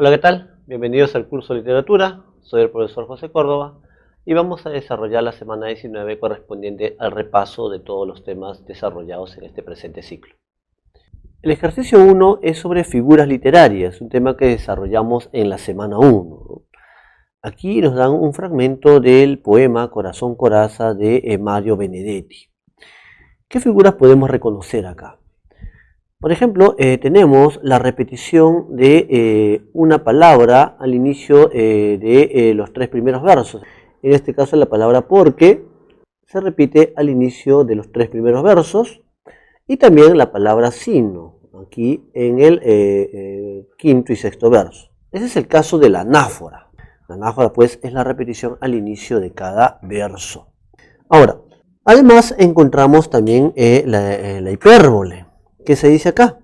Hola, ¿qué tal? Bienvenidos al curso de literatura. Soy el profesor José Córdoba y vamos a desarrollar la semana 19 correspondiente al repaso de todos los temas desarrollados en este presente ciclo. El ejercicio 1 es sobre figuras literarias, un tema que desarrollamos en la semana 1. Aquí nos dan un fragmento del poema Corazón Corazza de Mario Benedetti. ¿Qué figuras podemos reconocer acá? Por ejemplo, tenemos la repetición de una palabra al inicio de los tres primeros versos. En este caso la palabra porque se repite al inicio de los tres primeros versos y también la palabra sino, aquí en el quinto y sexto verso. Ese es el caso de la anáfora. La anáfora pues es la repetición al inicio de cada verso. Ahora, además encontramos también la hipérbole. ¿Qué se dice acá?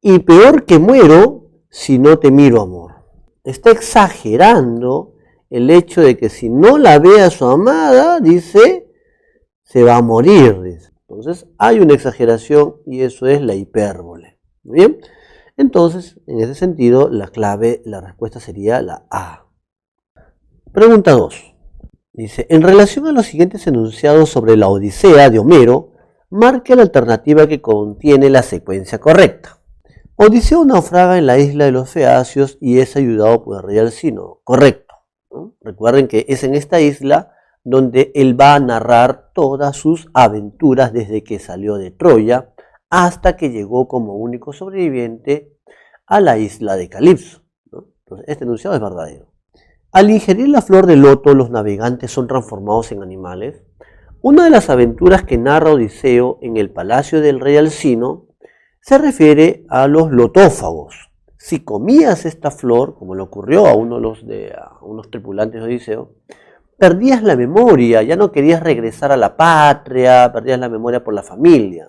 Y peor que muero si no te miro, amor. Está exagerando el hecho de que si no la ve a su amada, dice, se va a morir. Dice. Entonces hay una exageración y eso es la hipérbole. ¿Muy bien? Entonces, en ese sentido, la clave, la respuesta sería la A. Pregunta 2. Dice, en relación a los siguientes enunciados sobre la Odisea de Homero, marque la alternativa que contiene la secuencia correcta. Odiseo naufraga en la isla de los Feacios y es ayudado por el rey Alcino. Correcto. ¿No? Recuerden que es en esta isla donde él va a narrar todas sus aventuras desde que salió de Troya hasta que llegó como único sobreviviente a la isla de Calipso. ¿No? Entonces, este enunciado es verdadero. Al ingerir la flor de loto, los navegantes son transformados en animales. Una de las aventuras que narra Odiseo en el palacio del rey Alcino se refiere a los lotófagos. Si comías esta flor, como le ocurrió a unos tripulantes de Odiseo, perdías la memoria, ya no querías regresar a la patria, perdías la memoria por la familia.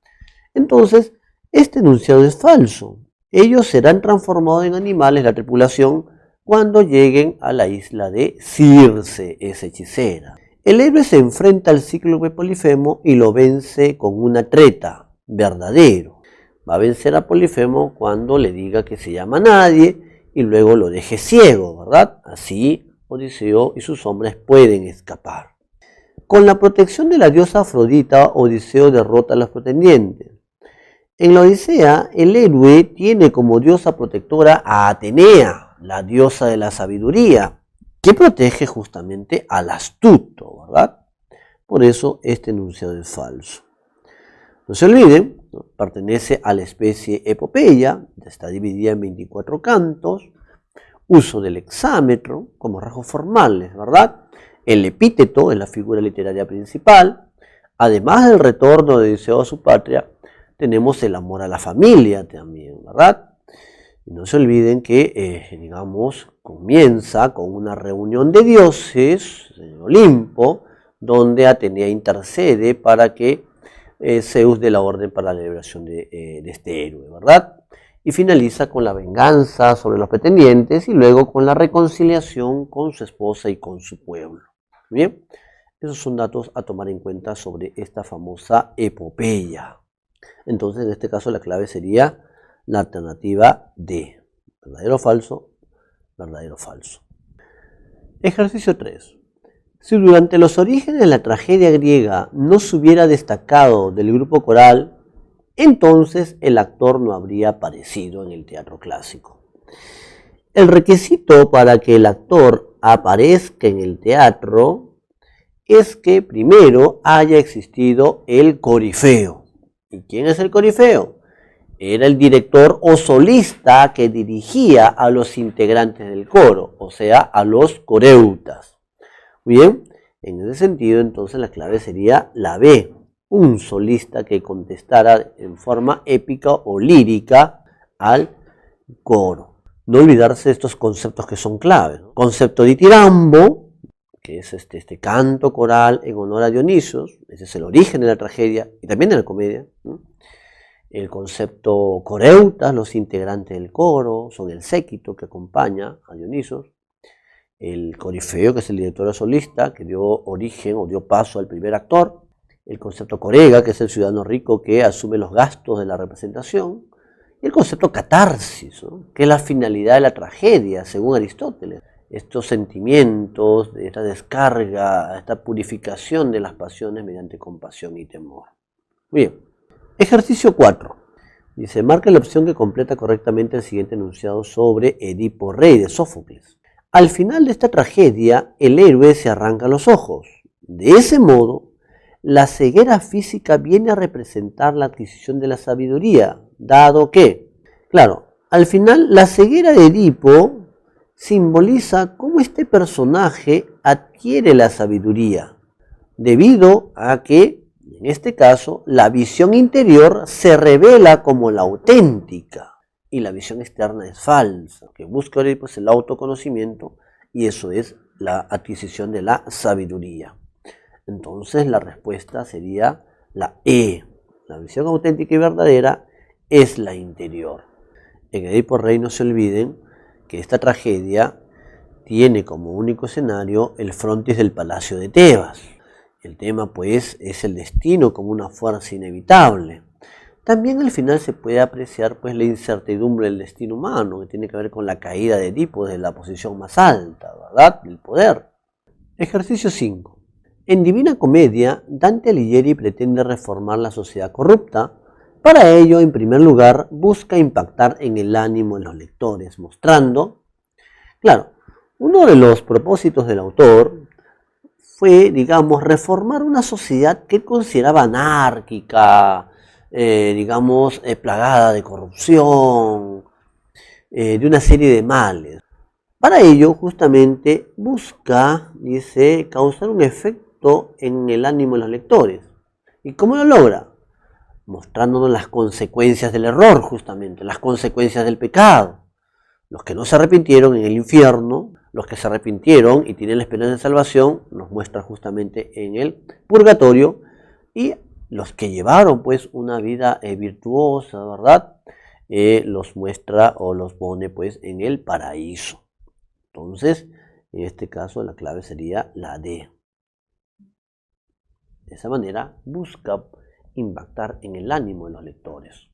Entonces, este enunciado es falso. Ellos serán transformados en animales, la tripulación, cuando lleguen a la isla de Circe, esa hechicera. El héroe se enfrenta al cíclope Polifemo y lo vence con una treta, verdadero. Va a vencer a Polifemo cuando le diga que se llama nadie y luego lo deje ciego, ¿verdad? Así Odiseo y sus hombres pueden escapar. Con la protección de la diosa Afrodita, Odiseo derrota a los pretendientes. En la Odisea, el héroe tiene como diosa protectora a Atenea, la diosa de la sabiduría, que protege justamente al astuto, ¿verdad? Por eso este enunciado es falso. No se olviden, ¿no? Pertenece a la especie epopeya, está dividida en 24 cantos, uso del hexámetro como rasgos formales, ¿verdad? El epíteto es la figura literaria principal. Además del retorno de Odiseo a su patria, tenemos el amor a la familia también, ¿verdad? Y no se olviden que, comienza con una reunión de dioses en Olimpo, donde Atenea intercede para que Zeus dé la orden para la liberación de este héroe, ¿verdad? Y finaliza con la venganza sobre los pretendientes y luego con la reconciliación con su esposa y con su pueblo. Bien, esos son datos a tomar en cuenta sobre esta famosa epopeya. Entonces, en este caso, la clave sería la alternativa D. ¿Verdadero o falso? Verdadero o falso. Ejercicio 3. Si durante los orígenes de la tragedia griega no se hubiera destacado del grupo coral, entonces el actor no habría aparecido en el teatro clásico. El requisito para que el actor aparezca en el teatro es que primero haya existido el corifeo. ¿Y quién es el corifeo? Era el director o solista que dirigía a los integrantes del coro, o sea, a los coreutas. Bien, en ese sentido, entonces la clave sería la B, un solista que contestara en forma épica o lírica al coro. No olvidarse de estos conceptos que son claves, ¿no? Concepto ditirambo, que es este canto coral en honor a Dionisos, ese es el origen de la tragedia y también de la comedia, ¿no? El concepto coreutas, los integrantes del coro, son el séquito que acompaña a Dionisos. El corifeo, que es el director solista, que dio origen o dio paso al primer actor. El concepto corega, que es el ciudadano rico que asume los gastos de la representación. Y el concepto catarsis, ¿no?, que es la finalidad de la tragedia, según Aristóteles. Estos sentimientos, esta descarga, esta purificación de las pasiones mediante compasión y temor. Bien, ejercicio 4. Dice, marca la opción que completa correctamente el siguiente enunciado sobre Edipo Rey de Sófocles. Al final de esta tragedia, el héroe se arranca los ojos. De ese modo, la ceguera física viene a representar la adquisición de la sabiduría, dado que, claro, al final la ceguera de Edipo simboliza cómo este personaje adquiere la sabiduría, debido a que, en este caso, la visión interior se revela como la auténtica y la visión externa es falsa. Lo que busca Edipo es el autoconocimiento y eso es la adquisición de la sabiduría. Entonces la respuesta sería la E. La visión auténtica y verdadera es la interior. En Edipo Rey no se olviden que esta tragedia tiene como único escenario el frontis del palacio de Tebas. El tema pues es el destino como una fuerza inevitable. También al final se puede apreciar pues la incertidumbre del destino humano, que tiene que ver con la caída de Edipo desde la posición más alta, ¿verdad?, del poder. Ejercicio 5. En Divina Comedia, Dante Alighieri pretende reformar la sociedad corrupta. Para ello, en primer lugar, busca impactar en el ánimo de los lectores, mostrando, claro, uno de los propósitos del autor fue, digamos, reformar una sociedad que él consideraba anárquica, plagada de corrupción, de una serie de males. Para ello, justamente, busca, dice, causar un efecto en el ánimo de los lectores. ¿Y cómo lo logra? Mostrándonos las consecuencias del error, justamente, las consecuencias del pecado. Los que no se arrepintieron en el infierno, los que se arrepintieron y tienen la esperanza de salvación, nos muestra justamente en el purgatorio, y los que llevaron pues una vida virtuosa, ¿verdad?, los muestra o los pone pues en el paraíso. Entonces, en este caso la clave sería la D. De esa manera busca impactar en el ánimo de los lectores.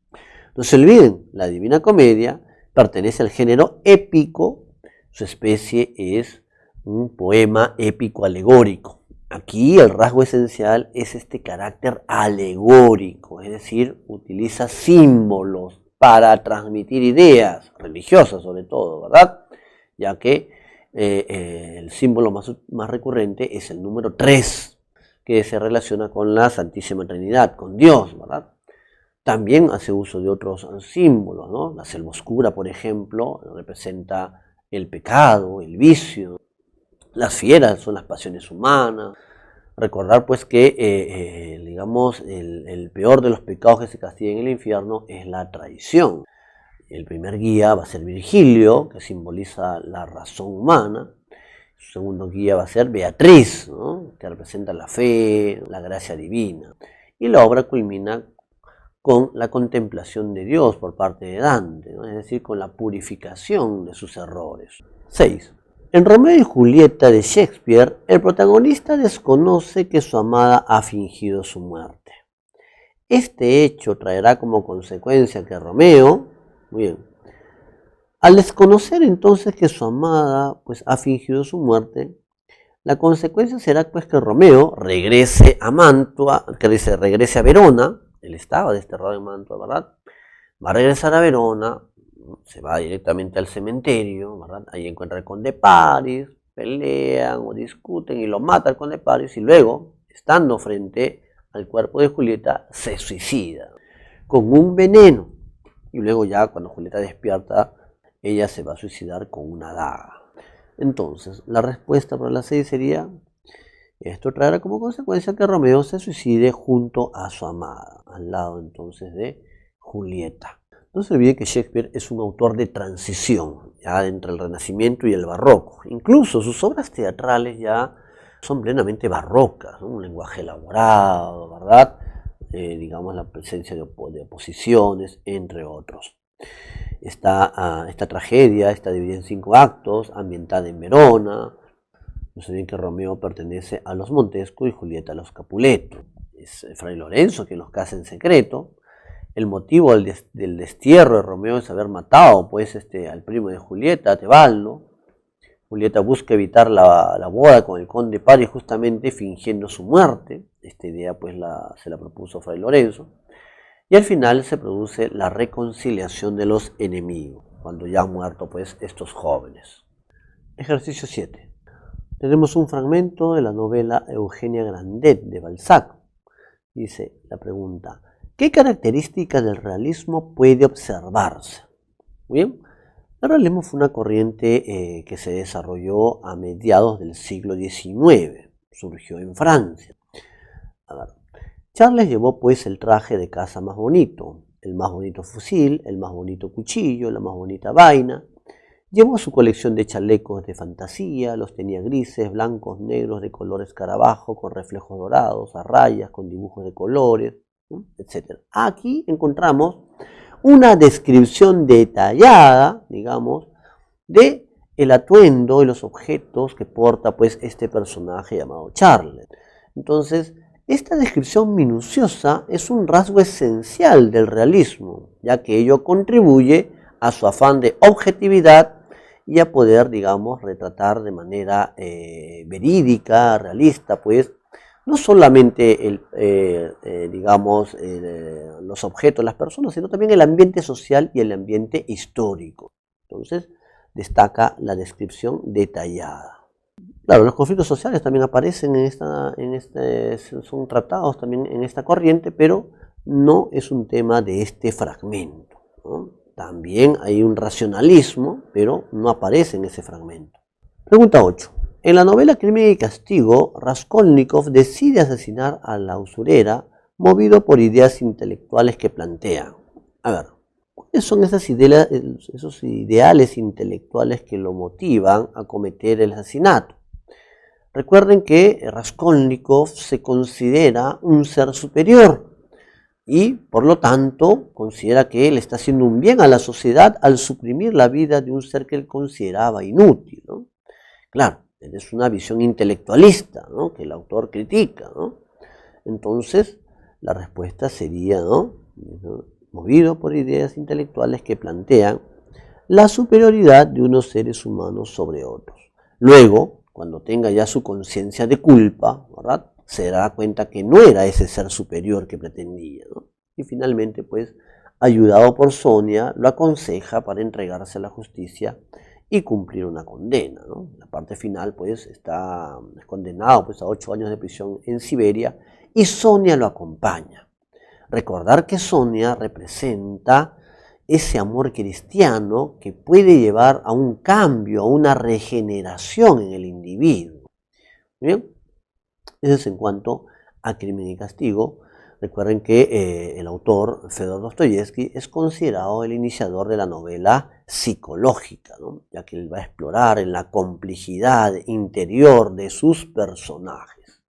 No se olviden, la Divina Comedia pertenece al género épico, su especie es un poema épico alegórico. Aquí el rasgo esencial es este carácter alegórico, es decir, utiliza símbolos para transmitir ideas religiosas sobre todo, ¿verdad?, ya que el símbolo más recurrente es el número 3, que se relaciona con la Santísima Trinidad, con Dios, ¿verdad? También hace uso de otros símbolos, ¿no? La selva oscura, por ejemplo, representa el pecado, el vicio. Las fieras son las pasiones humanas. Recordar pues que, el peor de los pecados que se castiga en el infierno es la traición. El primer guía va a ser Virgilio, que simboliza la razón humana. Su segundo guía va a ser Beatriz, ¿no?, que representa la fe, la gracia divina. Y la obra culmina con la contemplación de Dios por parte de Dante, ¿no?, es decir, con la purificación de sus errores. 6. En Romeo y Julieta de Shakespeare, el protagonista desconoce que su amada ha fingido su muerte. Este hecho traerá como consecuencia que Romeo, muy bien, al desconocer entonces que su amada pues ha fingido su muerte, la consecuencia será pues que Romeo regrese a Mantua, regrese a Verona. Él estaba desterrado en Mantua, ¿verdad? Va a regresar a Verona, se va directamente al cementerio, ¿verdad? Ahí encuentra al conde Paris, pelean o discuten y lo mata al conde Paris, y luego, estando frente al cuerpo de Julieta, se suicida con un veneno. Y luego ya cuando Julieta despierta, ella se va a suicidar con una daga. Entonces, la respuesta para la 6 sería, esto traerá como consecuencia que Romeo se suicide junto a su amada, al lado entonces de Julieta. No se olvide que Shakespeare es un autor de transición, ya entre el Renacimiento y el Barroco. Incluso sus obras teatrales ya son plenamente barrocas, ¿no?, un lenguaje elaborado, ¿verdad?, la presencia de oposiciones, entre otros. Esta tragedia está dividida en 5 actos, ambientada en Verona. No se olviden que Romeo pertenece a los Montesco y Julieta a los Capuleto. Es Fray Lorenzo quien los casa en secreto. El motivo del destierro de Romeo es haber matado pues, al primo de Julieta, Tebaldo. Julieta busca evitar la boda con el conde Paris justamente fingiendo su muerte. Esta idea pues se la propuso Fray Lorenzo. Y al final se produce la reconciliación de los enemigos, cuando ya han muerto pues estos jóvenes. Ejercicio 7. Tenemos un fragmento de la novela Eugenia Grandet de Balzac. Dice la pregunta: ¿qué características del realismo puede observarse? Muy bien. El realismo fue una corriente que se desarrolló a mediados del siglo XIX. Surgió en Francia. A ver. Charles llevó pues el traje de caza más bonito, el más bonito fusil, el más bonito cuchillo, la más bonita vaina. Llevó su colección de chalecos de fantasía, los tenía grises, blancos, negros, de color escarabajo, con reflejos dorados, a rayas, con dibujos de colores, etc. Aquí encontramos una descripción detallada, digamos, de el atuendo y los objetos que porta pues este personaje llamado Charles. Entonces, esta descripción minuciosa es un rasgo esencial del realismo, ya que ello contribuye a su afán de objetividad y a poder, digamos, retratar de manera verídica, realista, pues, no solamente los objetos, las personas, sino también el ambiente social y el ambiente histórico. Entonces, destaca la descripción detallada. Claro, los conflictos sociales también aparecen son tratados también en esta corriente, pero no es un tema de este fragmento, ¿no? También hay un racionalismo, pero no aparece en ese fragmento. Pregunta 8. En la novela Crimen y Castigo, Raskolnikov decide asesinar a la usurera movido por ideas intelectuales que plantea. A ver, ¿cuáles son esos ideales intelectuales que lo motivan a cometer el asesinato? Recuerden que Raskolnikov se considera un ser superior y, por lo tanto, considera que él está haciendo un bien a la sociedad al suprimir la vida de un ser que él consideraba inútil, ¿no? Claro, es una visión intelectualista, ¿no?, que el autor critica, ¿no? Entonces, la respuesta sería, ¿no?, movido por ideas intelectuales que plantean la superioridad de unos seres humanos sobre otros. Luego, cuando tenga ya su conciencia de culpa, ¿verdad?, se dará cuenta que no era ese ser superior que pretendía, ¿no? Y finalmente, pues, ayudado por Sonia, lo aconseja para entregarse a la justicia y cumplir una condena, ¿no? La parte final, pues, es condenado pues, a 8 años de prisión en Siberia y Sonia lo acompaña. Recordar que Sonia representa ese amor cristiano que puede llevar a un cambio, a una regeneración en el individuo. ¿Bien? Eso es en cuanto a Crimen y Castigo. Recuerden que el autor, Fedor Dostoyevsky, es considerado el iniciador de la novela psicológica, ¿no?, ya que él va a explorar en la complejidad interior de sus personajes.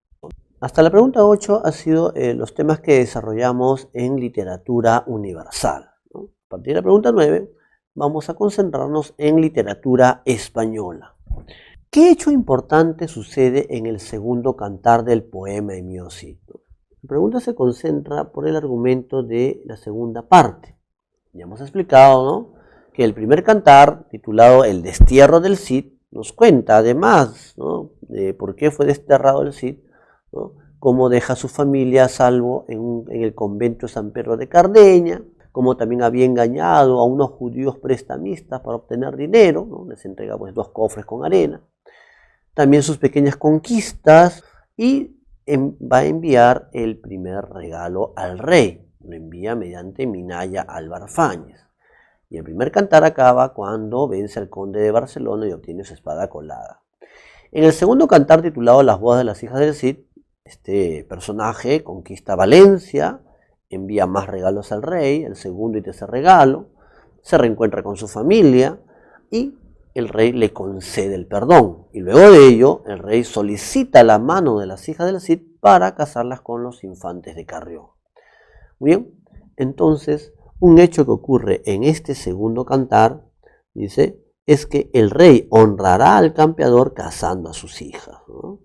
Hasta la pregunta 8 han sido los temas que desarrollamos en literatura universal, ¿no? A partir de la pregunta 9 vamos a concentrarnos en literatura española. ¿Qué hecho importante sucede en el segundo cantar del poema de Emilio Cid? La pregunta se concentra por el argumento de la segunda parte. Ya hemos explicado, ¿no?, que el primer cantar, titulado El destierro del Cid, nos cuenta además, ¿no?, de por qué fue desterrado el Cid, ¿no?, cómo deja a su familia a salvo en el convento de San Pedro de Cardeña, cómo también había engañado a unos judíos prestamistas para obtener dinero, ¿no?, les entrega pues 2 cofres con arena. También sus pequeñas conquistas y va a enviar el primer regalo al rey. Lo envía mediante Minaya Álvar Fáñez. Y el primer cantar acaba cuando vence al conde de Barcelona y obtiene su espada colada. En el segundo cantar, titulado Las bodas de las hijas del Cid, este personaje conquista Valencia, envía más regalos al rey, el segundo y tercer regalo, se reencuentra con su familia y el rey le concede el perdón. Y luego de ello, el rey solicita la mano de las hijas del Cid para casarlas con los infantes de Carrión. Muy bien, entonces, un hecho que ocurre en este segundo cantar, dice, es que el rey honrará al campeador casando a sus hijas, ¿no?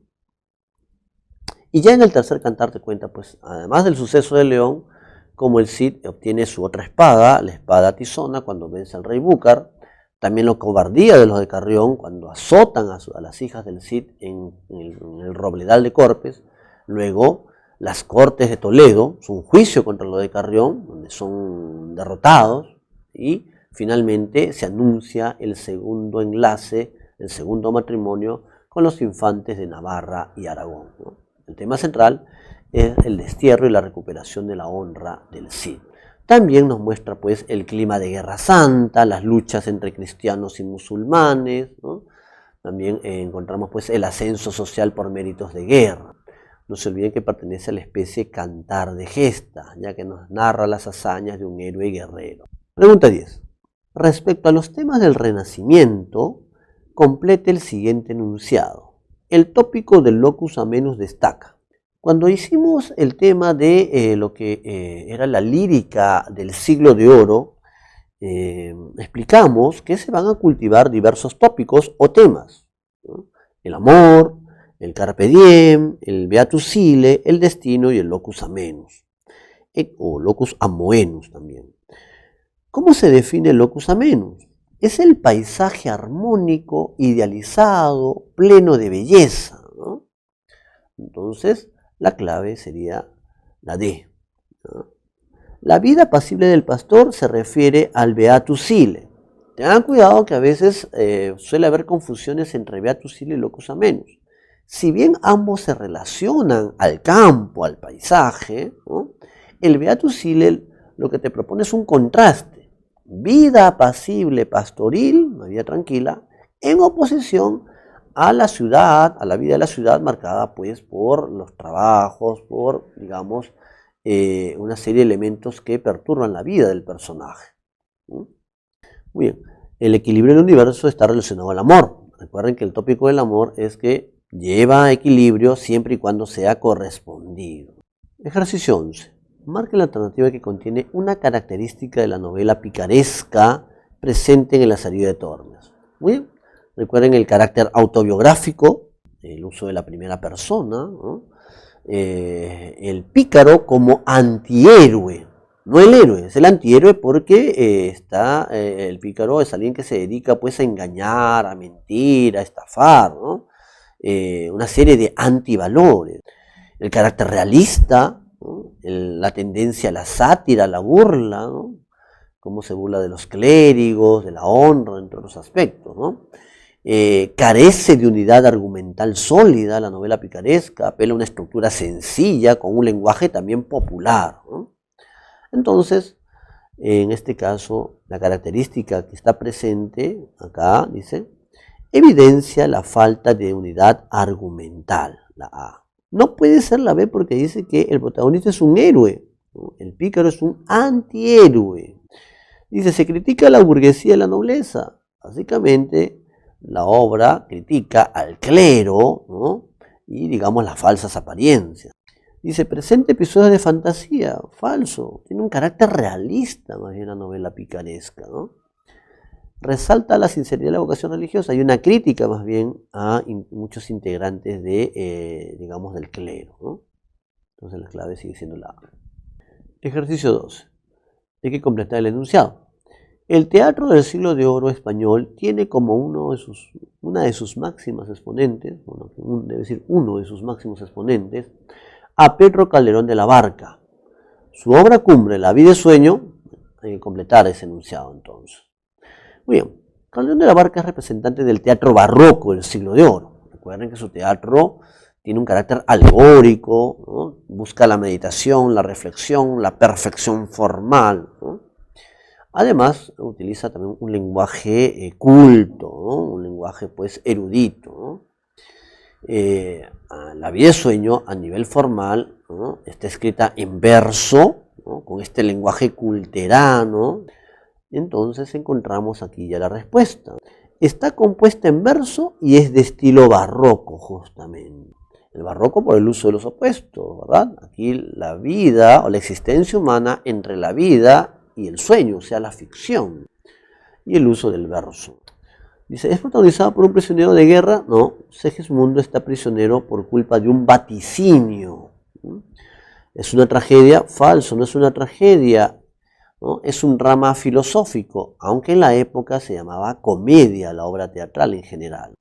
Y ya en el tercer cantar te cuenta, pues, además del suceso de León, como el Cid obtiene su otra espada, la espada tizona, cuando vence al rey Búcar. También la cobardía de los de Carrión cuando azotan a las hijas del Cid en el Robledal de Corpes. Luego las Cortes de Toledo, es un juicio contra los de Carrión, donde son derrotados, y finalmente se anuncia el segundo enlace, el segundo matrimonio con los infantes de Navarra y Aragón, ¿no? El tema central es el destierro y la recuperación de la honra del Cid. También nos muestra pues el clima de Guerra Santa, las luchas entre cristianos y musulmanes, ¿no? También encontramos pues el ascenso social por méritos de guerra. No se olviden que pertenece a la especie Cantar de Gesta, ya que nos narra las hazañas de un héroe guerrero. Pregunta 10. Respecto a los temas del Renacimiento, complete el siguiente enunciado. El tópico del locus amenus destaca. Cuando hicimos el tema de lo que era la lírica del siglo de oro, explicamos que se van a cultivar diversos tópicos o temas, ¿no? El amor, el carpe diem, el beatus sile, el destino y el locus amenus, o locus amoenus también. ¿Cómo se define el locus amenus? Es el paisaje armónico, idealizado, pleno de belleza, ¿no? Entonces, la clave sería la D, ¿no? La vida pasible del pastor se refiere al beatus sile. Tengan cuidado que a veces suele haber confusiones entre beatus sile y locus amenus. Si bien ambos se relacionan al campo, al paisaje, ¿no? El beatus sile lo que te propone es un contraste. Vida apacible, pastoril, una vida tranquila, en oposición a la ciudad, a la vida de la ciudad marcada pues por los trabajos, por, digamos, una serie de elementos que perturban la vida del personaje. ¿Sí? Muy bien, el equilibrio del universo está relacionado al amor. Recuerden que el tópico del amor es que lleva a equilibrio siempre y cuando sea correspondido. Ejercicio 11. Marque la alternativa que contiene una característica de la novela picaresca presente en el Lazarillo de Tormes. Muy bien. Recuerden el carácter autobiográfico, el uso de la primera persona, ¿no? El pícaro como antihéroe, no el héroe, es el antihéroe porque el pícaro es alguien que se dedica pues a engañar, a mentir, a estafar, ¿no? Una serie de antivalores. El carácter realista, ¿no? La tendencia a la sátira, a la burla, ¿no? Cómo se burla de los clérigos, de la honra, entre otros aspectos, ¿no? Carece de unidad argumental sólida, la novela picaresca, apela a una estructura sencilla, con un lenguaje también popular, ¿no? Entonces, en este caso, la característica que está presente acá, dice, evidencia la falta de unidad argumental, la A. No puede ser la B porque dice que el protagonista es un héroe, ¿no? El pícaro es un antihéroe. Dice, se critica a la burguesía y la nobleza. Básicamente, la obra critica al clero, ¿no? Y, digamos, las falsas apariencias. Dice, presenta episodios de fantasía, falso. Tiene un carácter realista, más bien la novela picaresca, ¿no? Resalta la sinceridad de la vocación religiosa. Hay una crítica, más bien, a muchos integrantes de, digamos, del clero, ¿no? Entonces la clave sigue siendo la A. Ejercicio 12. Hay que completar el enunciado. El teatro del siglo de oro español tiene como una de sus máximas exponentes, bueno, debe decir uno de sus máximos exponentes, a Pedro Calderón de la Barca. Su obra cumbre, La vida y sueño, hay que completar ese enunciado entonces. Muy bien, Calderón de la Barca es representante del teatro barroco del siglo de oro. Recuerden que su teatro tiene un carácter alegórico, ¿no? Busca la meditación, la reflexión, la perfección formal, ¿no? Además, utiliza también un lenguaje culto, ¿no? Un lenguaje pues erudito, ¿no? La vida de sueño a nivel formal, ¿no? Está escrita en verso, ¿no? Con este lenguaje culterano. Entonces encontramos aquí ya la respuesta. Está compuesta en verso y es de estilo barroco justamente. El barroco por el uso de los opuestos, ¿verdad? Aquí la vida o la existencia humana entre la vida y el sueño, o sea, la ficción, y el uso del verso. Dice, ¿es protagonizado por un prisionero de guerra? No, Segismundo está prisionero por culpa de un vaticinio. ¿Es una tragedia? Falso, no es una tragedia, ¿no? Es un drama filosófico, aunque en la época se llamaba comedia la obra teatral en general.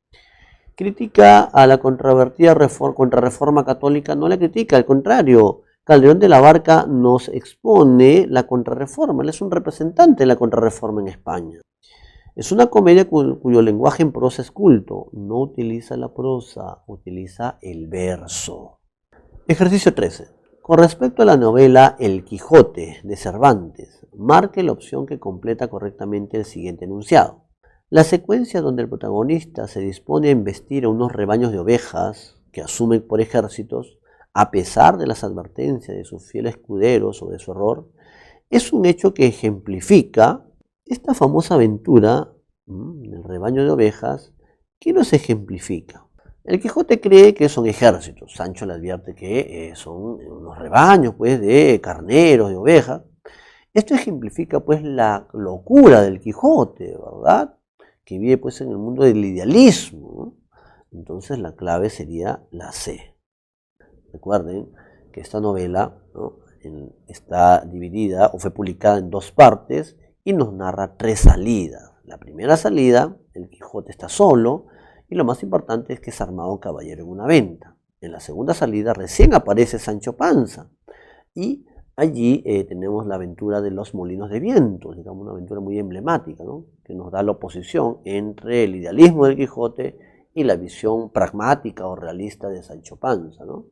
Critica a la controvertida contrarreforma católica, no la critica, al contrario. Calderón de la Barca nos expone la contrarreforma, él es un representante de la contrarreforma en España. Es una comedia cuyo lenguaje en prosa es culto, no utiliza la prosa, utiliza el verso. Ejercicio 13. Con respecto a la novela El Quijote de Cervantes, marque la opción que completa correctamente el siguiente enunciado. La secuencia donde el protagonista se dispone a embestir a unos rebaños de ovejas que asumen por ejércitos, a pesar de las advertencias de sus fieles escuderos sobre su error, es un hecho que ejemplifica esta famosa aventura del rebaño de ovejas. ¿Qué nos ejemplifica? El Quijote cree que son ejércitos. Sancho le advierte que son unos rebaños pues, de carneros, de ovejas. Esto ejemplifica pues la locura del Quijote, ¿verdad? Que vive pues en el mundo del idealismo, ¿no? Entonces la clave sería la C. Recuerden que esta novela, ¿no?, está dividida o fue publicada en dos partes y nos narra tres salidas. La primera salida, el Quijote está solo y lo más importante es que es armado caballero en una venta. En la segunda salida recién aparece Sancho Panza y allí tenemos la aventura de los molinos de viento, digamos una aventura muy emblemática, ¿no?, que nos da la oposición entre el idealismo del Quijote y la visión pragmática o realista de Sancho Panza, ¿no?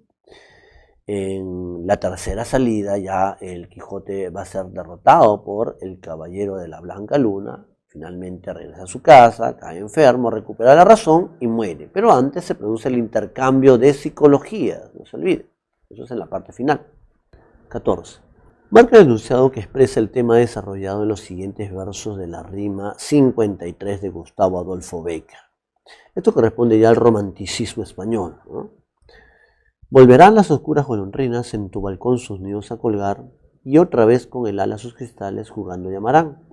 En la tercera salida ya el Quijote va a ser derrotado por el caballero de la Blanca Luna, finalmente regresa a su casa, cae enfermo, recupera la razón y muere. Pero antes se produce el intercambio de psicología, no se olvide, eso es en la parte final. 14. Marca el enunciado que expresa el tema desarrollado en los siguientes versos de la rima 53 de Gustavo Adolfo Bécquer. Esto corresponde ya al romanticismo español, ¿no? Volverán las oscuras golondrinas en tu balcón sus nidos a colgar, y otra vez con el ala sus cristales jugando llamarán.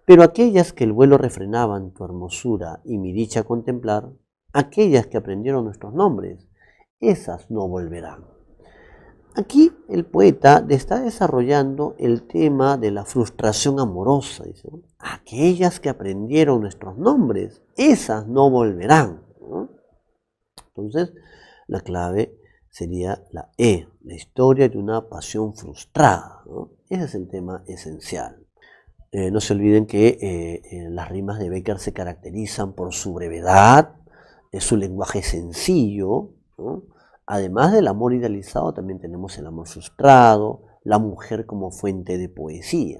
Pero aquellas que el vuelo refrenaban tu hermosura y mi dicha contemplar, aquellas que aprendieron nuestros nombres, esas no volverán. Aquí el poeta está desarrollando el tema de la frustración amorosa. Dice, ¿no? Aquellas que aprendieron nuestros nombres, esas no volverán, ¿no? Entonces, la clave sería la E, la historia de una pasión frustrada, ¿no? Ese es el tema esencial. No se olviden que las rimas de Bécquer se caracterizan por su brevedad, su lenguaje sencillo, ¿no? Además del amor idealizado, también tenemos el amor frustrado, la mujer como fuente de poesía.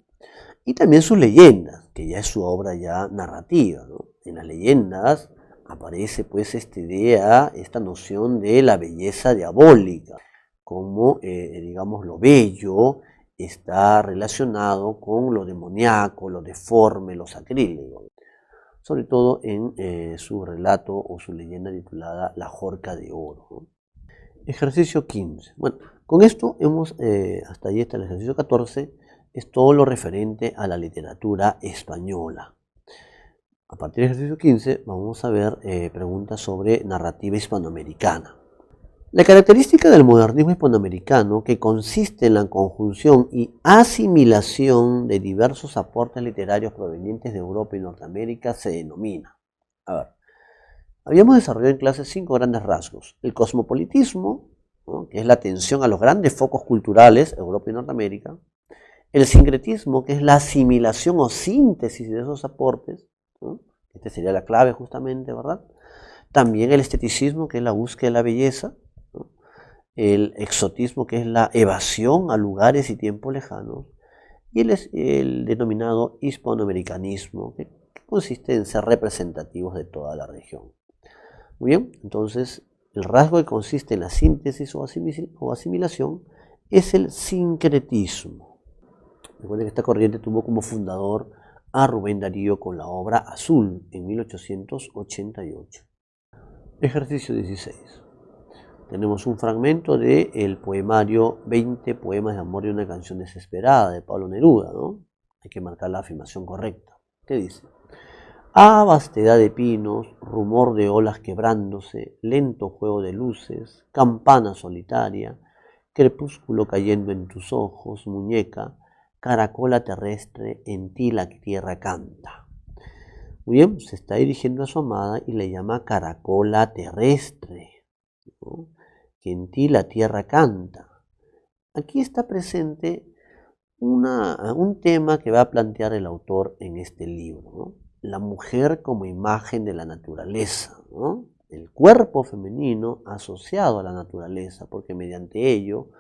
Y también sus leyendas, que ya es su obra ya narrativa, ¿no? En las leyendas aparece pues esta idea, esta noción de la belleza diabólica, como digamos lo bello está relacionado con lo demoníaco, lo deforme, lo sacrílego, sobre todo en su relato o su leyenda titulada La Jorca de Oro, ¿no? Ejercicio 15. Bueno, con esto hemos, hasta ahí está el ejercicio 14, es todo lo referente a la literatura española. A partir del ejercicio 15 vamos a ver preguntas sobre narrativa hispanoamericana. La característica del modernismo hispanoamericano, que consiste en la conjunción y asimilación de diversos aportes literarios provenientes de Europa y Norteamérica, se denomina. A ver, habíamos desarrollado en clase 5 grandes rasgos. El cosmopolitismo, ¿no?, que es la atención a los grandes focos culturales, Europa y Norteamérica. El sincretismo, que es la asimilación o síntesis de esos aportes, ¿no? Esta sería la clave justamente, ¿verdad? También el esteticismo, que es la búsqueda de la belleza, ¿no? El exotismo, que es la evasión a lugares y tiempos lejanos, y el denominado hispanoamericanismo, que consiste en ser representativos de toda la región. Muy bien, entonces el rasgo que consiste en la síntesis o asimilación es el sincretismo. Recuerden que esta corriente tuvo como fundador a Rubén Darío con la obra Azul en 1888. Ejercicio 16. Tenemos un fragmento del poemario 20 poemas de amor y una canción desesperada de Pablo Neruda, ¿no? Hay que marcar la afirmación correcta. ¿Qué dice? Ah, vastedad de pinos, rumor de olas quebrándose, lento juego de luces, campana solitaria, crepúsculo cayendo en tus ojos, muñeca, caracola terrestre, en ti la tierra canta. Muy bien, se está dirigiendo a su amada y le llama caracola terrestre, ¿no? Que en ti la tierra canta. Aquí está presente un tema que va a plantear el autor en este libro, ¿no? La mujer como imagen de la naturaleza, ¿no? El cuerpo femenino asociado a la naturaleza, porque mediante ello,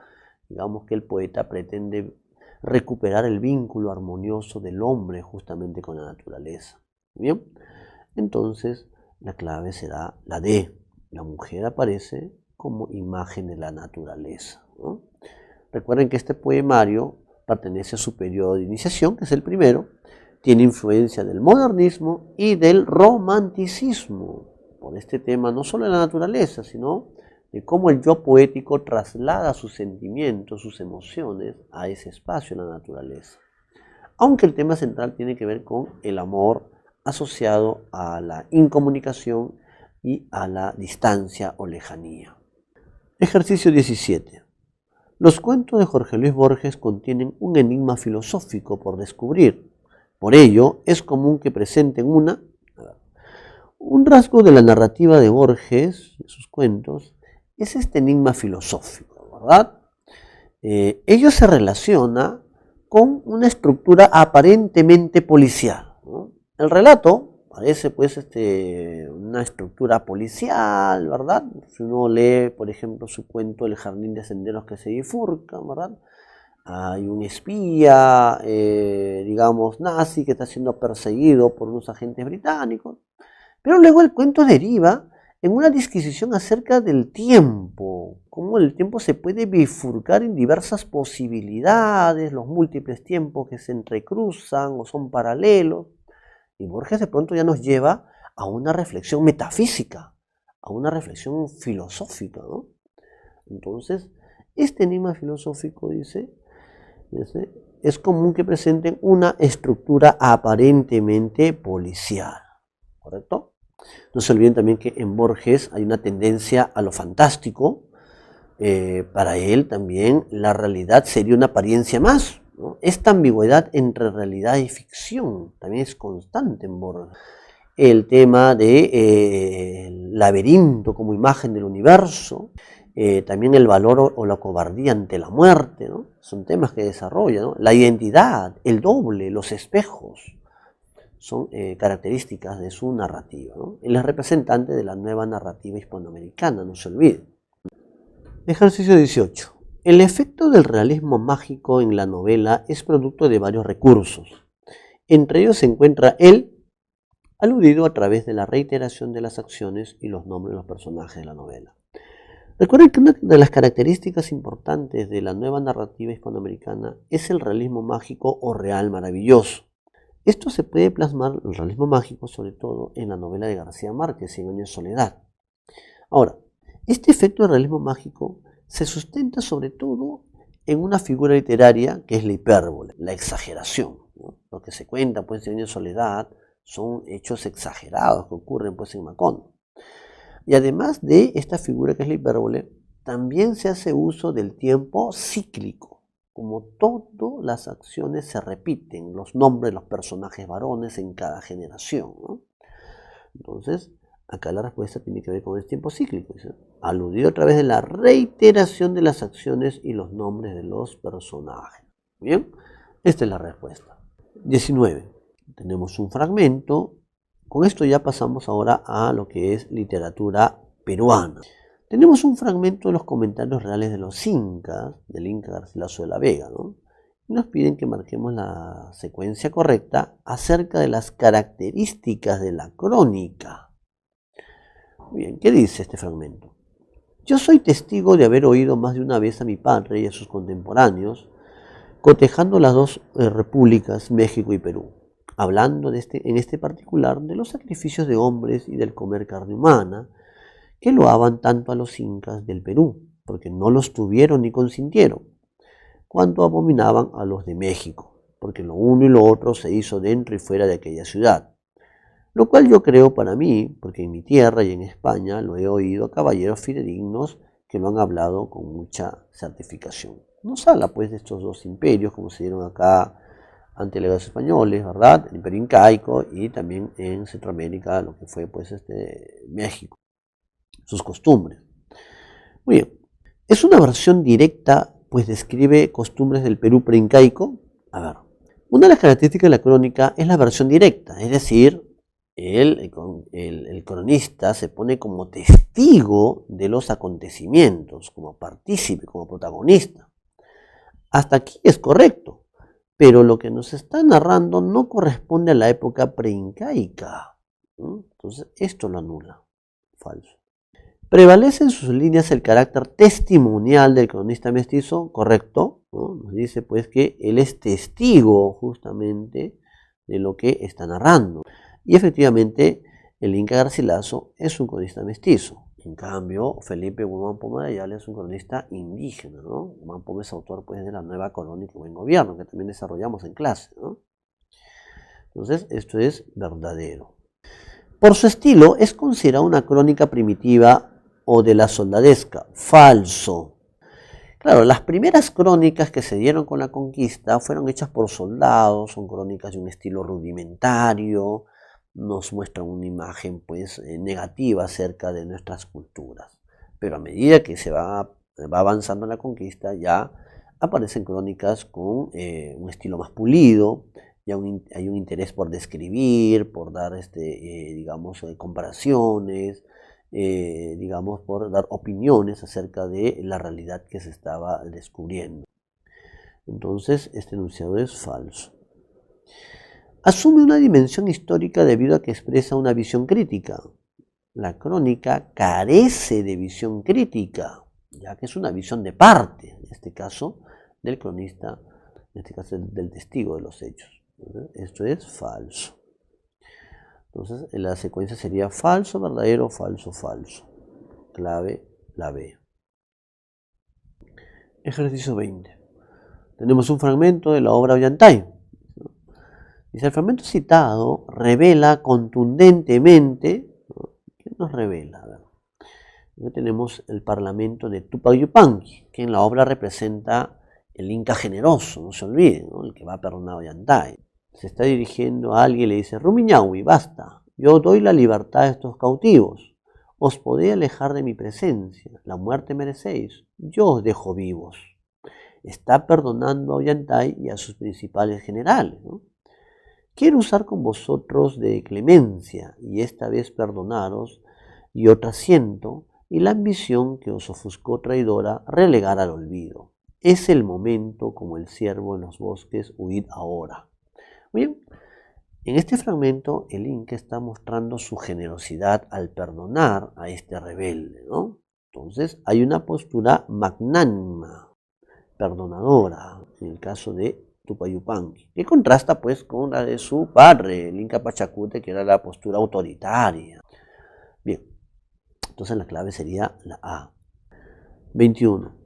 digamos que el poeta pretende recuperar el vínculo armonioso del hombre justamente con la naturaleza. Bien, entonces la clave será la D. La mujer aparece como imagen de la naturaleza, ¿no? Recuerden que este poemario pertenece a su periodo de iniciación, que es el primero, tiene influencia del modernismo y del romanticismo, por este tema no solo de la naturaleza, sino de cómo el yo poético traslada sus sentimientos, sus emociones a ese espacio en la naturaleza. Aunque el tema central tiene que ver con el amor asociado a la incomunicación y a la distancia o lejanía. Ejercicio 17. Los cuentos de Jorge Luis Borges contienen un enigma filosófico por descubrir. Por ello, es común que presenten un rasgo de la narrativa de Borges, de sus cuentos, es este enigma filosófico, ¿verdad? Ello se relaciona con una estructura aparentemente policial, ¿no? El relato parece pues una estructura policial, ¿verdad? Si uno lee, por ejemplo, su cuento El jardín de senderos que se bifurcan, ¿verdad? Hay un espía, digamos, nazi que está siendo perseguido por unos agentes británicos, pero luego el cuento deriva en una disquisición acerca del tiempo, cómo el tiempo se puede bifurcar en diversas posibilidades, los múltiples tiempos que se entrecruzan o son paralelos. Y Borges de pronto ya nos lleva a una reflexión metafísica, a una reflexión filosófica, ¿no? Entonces, este enigma filosófico, dice, es común que presenten una estructura aparentemente policial, ¿correcto? No se olviden también que en Borges hay una tendencia a lo fantástico. Para él también la realidad sería una apariencia más, ¿no? Esta ambigüedad entre realidad y ficción también es constante en Borges. El tema del laberinto como imagen del universo, también el valor o la cobardía ante la muerte, ¿no? Son temas que desarrolla, ¿no? La identidad, el doble, los espejos, son características de su narrativa, ¿no? Él es representante de la nueva narrativa hispanoamericana, no se olviden. Ejercicio 18. El efecto del realismo mágico en la novela es producto de varios recursos. Entre ellos se encuentra el aludido a través de la reiteración de las acciones y los nombres de los personajes de la novela. Recuerden que una de las características importantes de la nueva narrativa hispanoamericana es el realismo mágico o real maravilloso. Esto se puede plasmar, el realismo mágico, sobre todo en la novela de García Márquez, Cien años de soledad. Ahora, este efecto de realismo mágico se sustenta sobre todo en una figura literaria que es la hipérbole, la exageración, ¿no? Lo que se cuenta pues, en Cien años de soledad son hechos exagerados que ocurren pues, en Macondo. Y además de esta figura que es la hipérbole, también se hace uso del tiempo cíclico. Como todas las acciones se repiten, los nombres de los personajes varones en cada generación, ¿no? Entonces, acá la respuesta tiene que ver con el tiempo cíclico, ¿sí? Aludido a través de la reiteración de las acciones y los nombres de los personajes. Bien, esta es la respuesta. 19. Tenemos un fragmento. Con esto ya pasamos ahora a lo que es literatura peruana. Tenemos un fragmento de los comentarios reales de los incas, del Inca Garcilaso de la Vega, ¿no? Y nos piden que marquemos la secuencia correcta acerca de las características de la crónica. Muy bien, ¿qué dice este fragmento? Yo soy testigo de haber oído más de una vez a mi padre y a sus contemporáneos cotejando las dos repúblicas, México y Perú, hablando en este particular de los sacrificios de hombres y del comer carne humana, que loaban tanto a los incas del Perú, porque no los tuvieron ni consintieron, cuanto abominaban a los de México, porque lo uno y lo otro se hizo dentro y fuera de aquella ciudad. Lo cual yo creo para mí, porque en mi tierra y en España lo he oído a caballeros fidedignos que lo han hablado con mucha certificación. Nos habla pues de estos dos imperios, como se dieron acá ante los españoles, ¿verdad? El imperio incaico y también en Centroamérica, lo que fue pues México, sus costumbres. Muy bien, es una versión directa, pues describe costumbres del Perú preincaico. A ver, una de las características de la crónica es la versión directa, es decir, el cronista se pone como testigo de los acontecimientos, como partícipe, como protagonista. Hasta aquí es correcto, pero lo que nos está narrando no corresponde a la época preincaica. Entonces, esto lo anula. Falso. ¿Prevalece en sus líneas el carácter testimonial del cronista mestizo? Correcto. Nos dice pues que él es testigo justamente de lo que está narrando. Y efectivamente, el Inca Garcilaso es un cronista mestizo. En cambio, Felipe Guzmán Poma de Ayala es un cronista indígena, ¿no? Guzmán Poma es autor pues, de la Nueva Colonia y Buen Gobierno, que también desarrollamos en clase, ¿no? Entonces, esto es verdadero. Por su estilo, es considerado una crónica primitiva o de la soldadesca. Falso. Claro, las primeras crónicas que se dieron con la conquista fueron hechas por soldados, son crónicas de un estilo rudimentario, nos muestran una imagen pues negativa acerca de nuestras culturas. Pero a medida que se va avanzando la conquista, ya aparecen crónicas con un estilo más pulido, ya hay un interés por describir, por dar, digamos, comparaciones, digamos, por dar opiniones acerca de la realidad que se estaba descubriendo. Entonces, este enunciado es falso. Asume una dimensión histórica debido a que expresa una visión crítica. La crónica carece de visión crítica, ya que es una visión de parte, en este caso, del cronista, en este caso del testigo de los hechos. Esto es falso. Entonces, la secuencia sería falso, verdadero, falso, falso. Clave, la B. Ejercicio 20. Tenemos un fragmento de la obra Ollantay. Dice, el fragmento citado revela contundentemente, ¿no? ¿Qué nos revela? A ver. Aquí tenemos el parlamento de Tupac Yupanqui, que en la obra representa el Inca generoso, no se olviden, ¿no? El que va a perdonar a Ollantay. Se está dirigiendo a alguien y le dice, Rumiñahui, basta, yo doy la libertad a estos cautivos, os podéis alejar de mi presencia, la muerte merecéis, yo os dejo vivos. Está perdonando a Ollantay y a sus principales generales, ¿no? Quiero usar con vosotros de clemencia, y esta vez perdonaros, y otra siento, y la ambición que os ofuscó traidora relegar al olvido. Es el momento, como el ciervo en los bosques, huid ahora. Bien, en este fragmento el Inca está mostrando su generosidad al perdonar a este rebelde, ¿no? Entonces hay una postura magnánima, perdonadora, en el caso de Tupac Yupanqui, que contrasta pues con la de su padre, el Inca Pachacute, que era la postura autoritaria. Bien, entonces la clave sería la A. 21.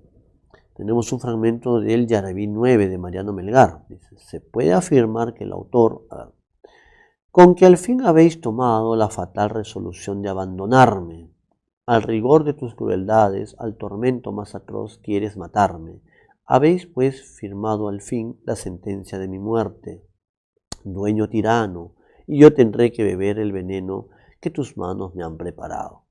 Tenemos un fragmento del Yaraví 9 de Mariano Melgar. Dice, se puede afirmar que el autor, con que al fin habéis tomado la fatal resolución de abandonarme, al rigor de tus crueldades, al tormento más atroz quieres matarme. Habéis pues firmado al fin la sentencia de mi muerte, dueño tirano, y yo tendré que beber el veneno que tus manos me han preparado.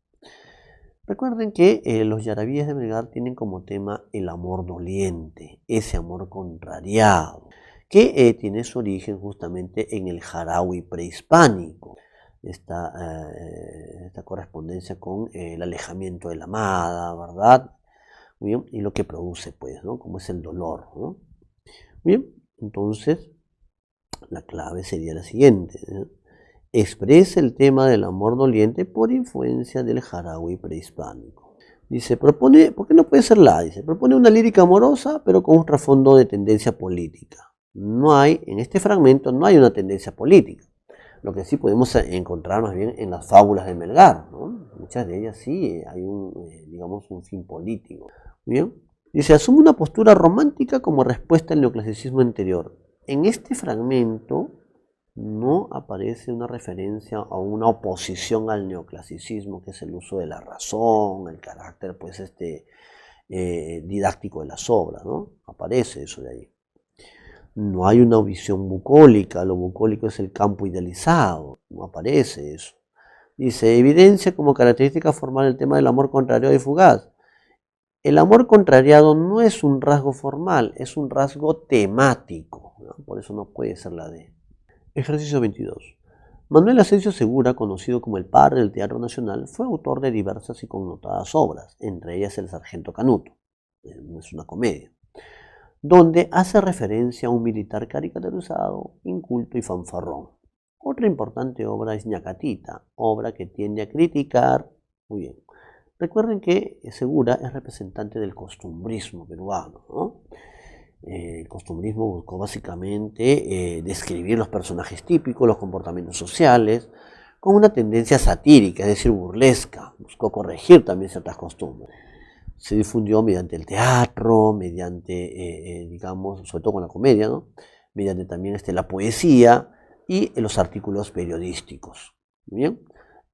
Recuerden que los yaravíes de Melgar tienen como tema el amor doliente, ese amor contrariado, que tiene su origen justamente en el Jaraui prehispánico, esta correspondencia con el alejamiento de la amada, ¿verdad? Muy bien, y lo que produce, pues, ¿no? Como es el dolor, ¿no? Bien, entonces, la clave sería la siguiente, ¿no? Expresa el tema del amor doliente por influencia del Jaraui prehispánico. Dice, propone, ¿por qué no puede ser la A? Dice, propone una lírica amorosa, pero con un trasfondo de tendencia política. No hay, en este fragmento, no hay una tendencia política. Lo que sí podemos encontrar más bien en las fábulas de Melgar, ¿no? Muchas de ellas sí hay digamos, un fin político. Bien. Dice, asume una postura romántica como respuesta al neoclasicismo anterior. En este fragmento no aparece una referencia a una oposición al neoclasicismo, que es el uso de la razón, el carácter pues didáctico de las obras, ¿no? Aparece eso de ahí. No hay una visión bucólica, lo bucólico es el campo idealizado, no aparece eso. Dice, evidencia como característica formal el tema del amor contrariado y fugaz. El amor contrariado no es un rasgo formal, es un rasgo temático, ¿no? Por eso no puede ser la D. Ejercicio 22. Manuel Asensio Segura, conocido como el padre del Teatro Nacional, fue autor de diversas y connotadas obras, entre ellas El Sargento Canuto, es una comedia, donde hace referencia a un militar caricaturizado, inculto y fanfarrón. Otra importante obra es Ñacatita, obra que tiende a criticar. Muy bien. Recuerden que Segura es representante del costumbrismo peruano, ¿no? El costumbrismo buscó básicamente describir los personajes típicos, los comportamientos sociales, con una tendencia satírica, es decir, burlesca. Buscó corregir también ciertas costumbres. Se difundió mediante el teatro, mediante, digamos, sobre todo con la comedia, ¿no? Mediante también la poesía y los artículos periodísticos. ¿Bien?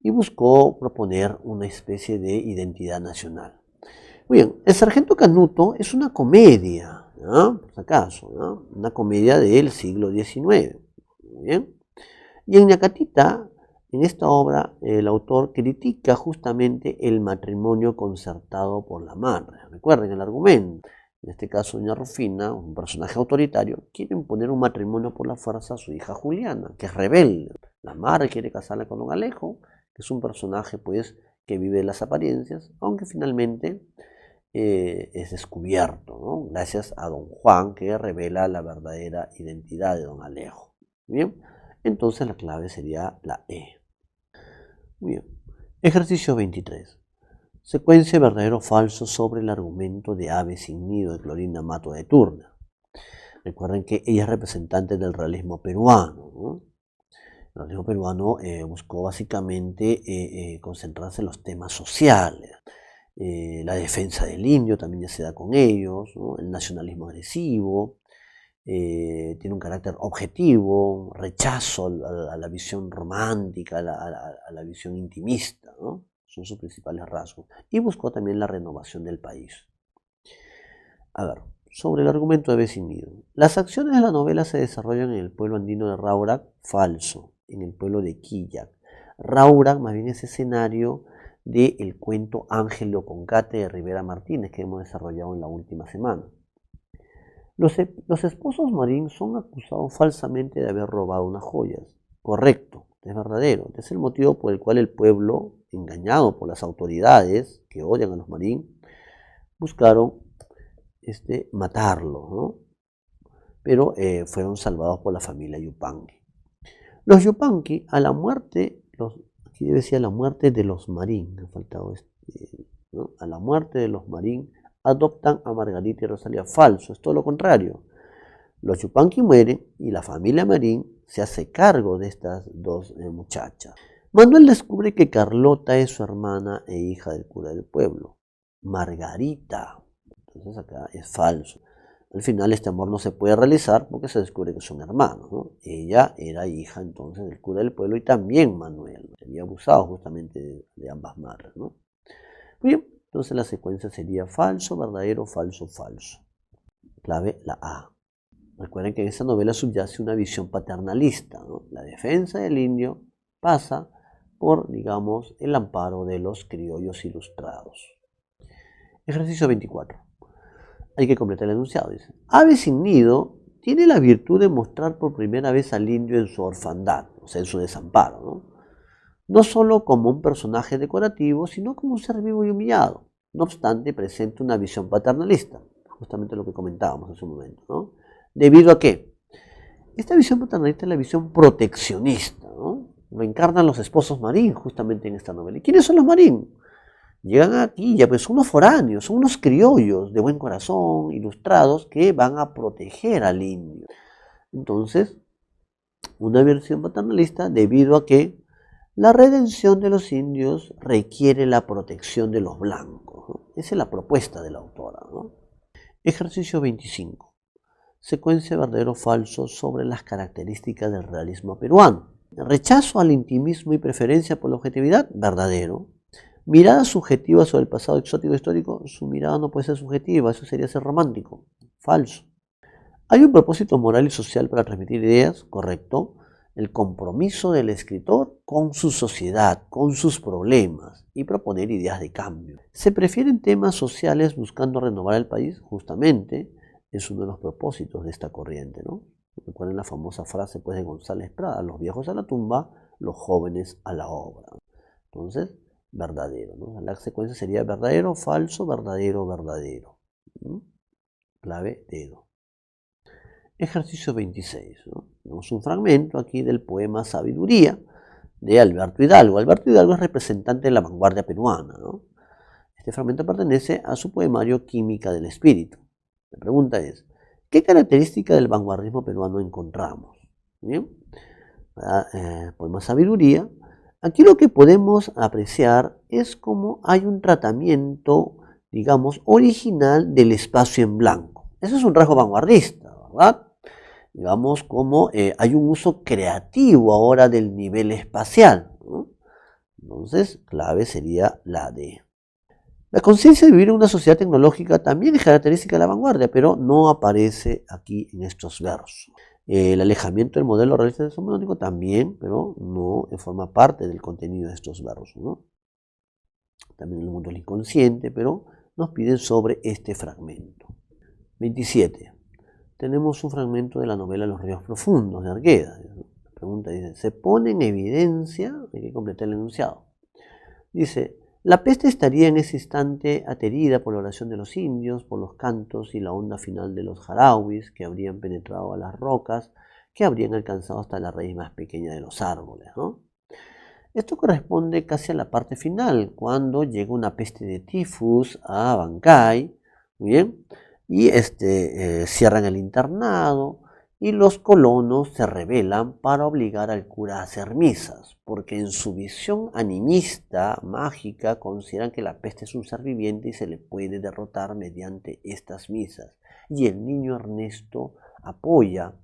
Y buscó proponer una especie de identidad nacional. Muy bien, El Sargento Canuto es una comedia, ¿no? Por si acaso, ¿no? Una comedia del siglo XIX. Muy bien. Y en Ñacatita, en esta obra, el autor critica justamente el matrimonio concertado por la madre. Recuerden el argumento. En este caso, doña Rufina, un personaje autoritario, quiere imponer un matrimonio por la fuerza a su hija Juliana, que es rebelde. La madre quiere casarla con don Alejo, que es un personaje pues que vive de las apariencias, aunque finalmente es descubierto, ¿no? Gracias a don Juan, que revela la verdadera identidad de don Alejo. Bien, entonces la clave sería la E. Muy bien. Ejercicio 23. Secuencia verdadero o falso sobre el argumento de Ave sin nido de Clorinda Mato de Turner. Recuerden que ella es representante del realismo peruano, ¿no? El realismo peruano buscó básicamente concentrarse en los temas sociales. La defensa del indio también ya se da con ellos, ¿no? El nacionalismo agresivo, tiene un carácter objetivo, rechazo a la visión romántica, a la visión intimista, ¿no? Son sus principales rasgos. Y buscó también la renovación del país. A ver, sobre el argumento de Ave sin nido. Las acciones de la novela se desarrollan en el pueblo andino de Raurac, falso, en el pueblo de Quillac. Raurac más bien es escenario del cuento Ángelo Concate de Rivera Martínez que hemos desarrollado en la última semana. Los esposos Marín son acusados falsamente de haber robado unas joyas. Correcto, es verdadero. Es el motivo por el cual el pueblo, engañado por las autoridades que odian a los Marín, buscaron matarlos, ¿no? Pero fueron salvados por la familia Yupanqui. Los Yupanqui, a la muerte, aquí decía la muerte de los Marín, me ha faltado ¿no? A la muerte de los Marín, adoptan a Margarita y Rosalía. Falso, es todo lo contrario. Los Yupanqui mueren y la familia Marín se hace cargo de estas dos muchachas. Manuel descubre que Carlota es su hermana e hija del cura del pueblo. Margarita. Entonces acá es falso. Al final este amor no se puede realizar porque se descubre que son hermanos, ¿no? Ella era hija entonces del cura del pueblo y también Manuel. Se había abusado justamente de ambas madres, ¿no? Bien, entonces la secuencia sería falso, verdadero, falso, falso. Clave la A. Recuerden que en esta novela subyace una visión paternalista, ¿no? La defensa del indio pasa por, digamos, el amparo de los criollos ilustrados. Ejercicio 24. Hay que completar el enunciado, dice. Ave sin nido tiene la virtud de mostrar por primera vez al indio en su orfandad, o sea, en su desamparo, ¿no? No solo como un personaje decorativo, sino como un ser vivo y humillado. No obstante, presenta una visión paternalista, justamente lo que comentábamos hace un momento, ¿no? ¿Debido a qué? Esta visión paternalista es la visión proteccionista, ¿no? Lo encarnan los esposos Marín justamente en esta novela. ¿Y quiénes son los Marín? Llegan aquí, ya pues son unos foráneos, son unos criollos de buen corazón, ilustrados, que van a proteger al indio. Entonces, una versión paternalista debido a que la redención de los indios requiere la protección de los blancos, ¿no? Esa es la propuesta de la autora, ¿no? Ejercicio 25. Secuencia verdadero o falso sobre las características del realismo peruano. Rechazo al intimismo y preferencia por la objetividad, verdadero. Mirada subjetiva sobre el pasado exótico histórico, su mirada no puede ser subjetiva, eso sería ser romántico, falso. Hay un propósito moral y social para transmitir ideas, correcto. El compromiso del escritor con su sociedad, con sus problemas y proponer ideas de cambio. Se prefieren temas sociales buscando renovar el país, justamente, es uno de los propósitos de esta corriente, ¿no? Recuerden la famosa frase pues, de González Prada, los viejos a la tumba, los jóvenes a la obra. Entonces, verdadero, ¿no? La secuencia sería verdadero, falso, verdadero, verdadero. ¿Mm? Clave, dedo. Ejercicio 26, ¿no? Tenemos un fragmento aquí del poema Sabiduría de Alberto Hidalgo. Alberto Hidalgo es representante de la vanguardia peruana, ¿no? Este fragmento pertenece a su poemario Química del Espíritu. La pregunta es, ¿qué característica del vanguardismo peruano encontramos? ¿Bien? Poema Sabiduría. Aquí lo que podemos apreciar es cómo hay un tratamiento, digamos, original del espacio en blanco. Eso es un rasgo vanguardista, ¿verdad? Digamos, como hay un uso creativo ahora del nivel espacial, ¿no? Entonces, clave sería la D. La conciencia de vivir en una sociedad tecnológica también es característica de la vanguardia, pero no aparece aquí en estos versos. El alejamiento del modelo realista del semántico también, pero no forma parte del contenido de estos versos, ¿no? También el mundo del inconsciente, pero nos piden sobre este fragmento. 27. Tenemos un fragmento de la novela Los ríos profundos de Argueda. La pregunta dice, se pone en evidencia, hay que completar el enunciado. Dice, la peste estaría en ese instante aterida por la oración de los indios, por los cantos y la onda final de los jarauis que habrían penetrado a las rocas, que habrían alcanzado hasta la raíz más pequeña de los árboles, ¿no? Esto corresponde casi a la parte final, cuando llega una peste de tifus a Bancay, muy bien, y cierran el internado y los colonos se rebelan para obligar al cura a hacer misas, porque en su visión animista, mágica, consideran que la peste es un ser viviente y se le puede derrotar mediante estas misas. Y el niño Ernesto apoya,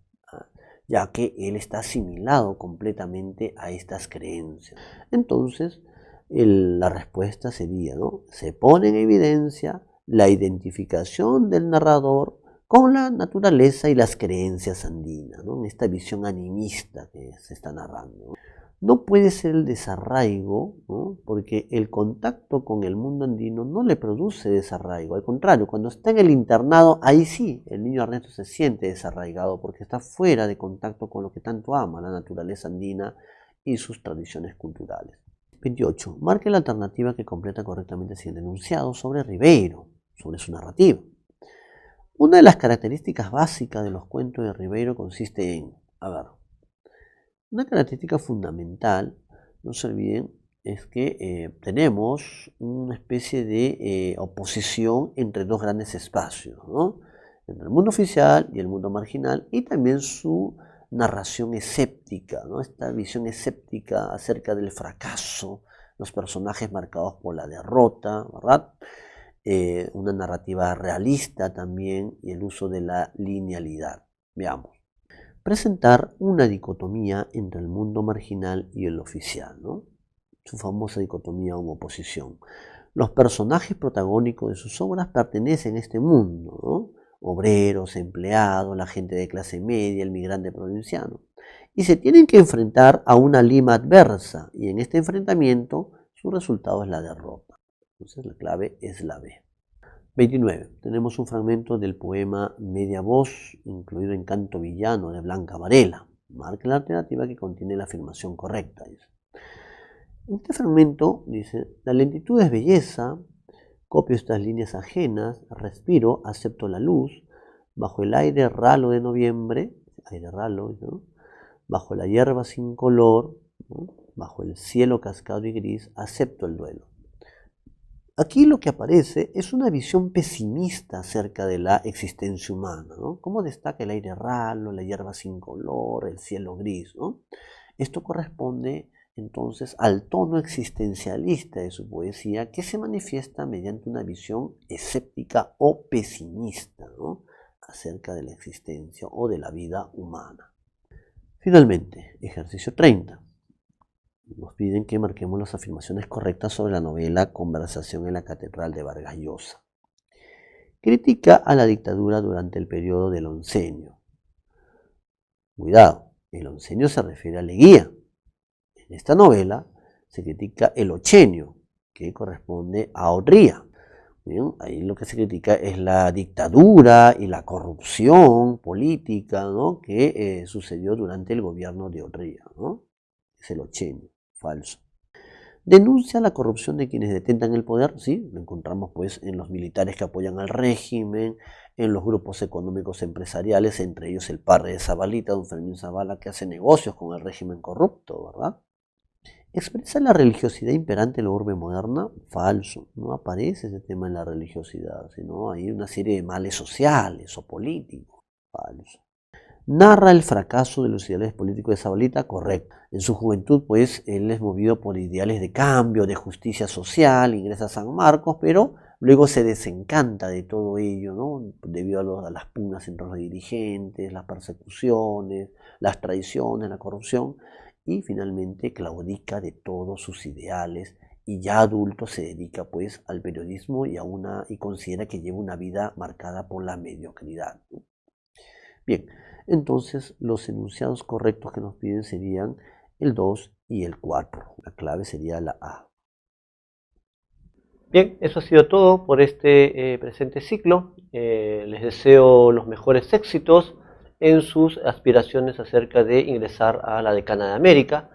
ya que él está asimilado completamente a estas creencias. Entonces, la respuesta sería, ¿no? Se pone en evidencia la identificación del narrador con la naturaleza y las creencias andinas, ¿no? En esta visión animista que se está narrando. No puede ser el desarraigo, ¿no? Porque el contacto con el mundo andino no le produce desarraigo. Al contrario, cuando está en el internado, ahí sí, el niño Ernesto se siente desarraigado porque está fuera de contacto con lo que tanto ama, la naturaleza andina y sus tradiciones culturales. 28. Marque la alternativa que completa correctamente el siguiente enunciado sobre Ribeiro, sobre su narrativa. Una de las características básicas de los cuentos de Ribeiro consiste en, una característica fundamental, no se olviden, es que tenemos una especie de oposición entre dos grandes espacios, ¿no? Entre el mundo oficial y el mundo marginal, y también su narración escéptica, ¿no? Esta visión escéptica acerca del fracaso, los personajes marcados por la derrota, ¿verdad? Una narrativa realista también y el uso de la linealidad. Veamos. Presentar una dicotomía entre el mundo marginal y el oficial, ¿no? Su famosa dicotomía o oposición. Los personajes protagónicos de sus obras pertenecen a este mundo, ¿no? Obreros, empleados, la gente de clase media, el migrante provinciano. Y se tienen que enfrentar a una Lima adversa, y en este enfrentamiento su resultado es la derrota. Entonces la clave es la B. 29. Tenemos un fragmento del poema Media Voz, incluido en Canto Villano de Blanca Varela. Marque la alternativa que contiene la afirmación correcta. Dice. En este fragmento dice, la lentitud es belleza, copio estas líneas ajenas, respiro, acepto la luz, bajo el aire ralo de noviembre, aire ralo, ¿no? Bajo la hierba sin color, ¿no? Bajo el cielo cascado y gris, acepto el duelo. Aquí lo que aparece es una visión pesimista acerca de la existencia humana, ¿no? Cómo destaca el aire ralo, la hierba sin color, el cielo gris, ¿no? Esto corresponde entonces al tono existencialista de su poesía que se manifiesta mediante una visión escéptica o pesimista, ¿no? acerca de la existencia o de la vida humana. Finalmente, ejercicio 30. Nos piden que marquemos las afirmaciones correctas sobre la novela Conversación en la Catedral de Vargas Llosa. Critica a la dictadura durante el periodo del oncenio. Cuidado, el oncenio se refiere a Leguía. En esta novela se critica el ochenio, que corresponde a Odría. Bien, ahí lo que se critica es la dictadura y la corrupción política, ¿no?, que sucedió durante el gobierno de Odría, ¿no? Es el ochenio, falso. Denuncia la corrupción de quienes detentan el poder, sí, lo encontramos pues en los militares que apoyan al régimen, en los grupos económicos empresariales, entre ellos el padre de Zabalita, don Fermín Zavala, que hace negocios con el régimen corrupto, ¿verdad? ¿Expresa la religiosidad imperante en la urbe moderna? Falso, no aparece ese tema en la religiosidad, sino hay una serie de males sociales o políticos. Falso. Narra el fracaso de los ideales políticos de Zabalita, correcto. En su juventud, pues, él es movido por ideales de cambio, de justicia social, ingresa a San Marcos, pero luego se desencanta de todo ello, ¿no?, debido a las pugnas entre los dirigentes, las persecuciones, las traiciones, la corrupción, y finalmente claudica de todos sus ideales y ya adulto se dedica pues al periodismo y considera que lleva una vida marcada por la mediocridad. Bien, entonces los enunciados correctos que nos piden serían el 2 y el 4. La clave sería la A. Bien, eso ha sido todo por este presente ciclo. Les deseo los mejores éxitos en sus aspiraciones acerca de ingresar a la Decana de América.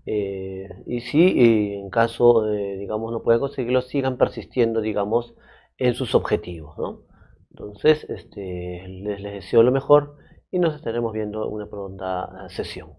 Y si en caso, digamos, no pueden conseguirlo, sigan persistiendo, digamos, en sus objetivos, ¿no? Entonces, les deseo lo mejor y nos estaremos viendo en una pronta sesión.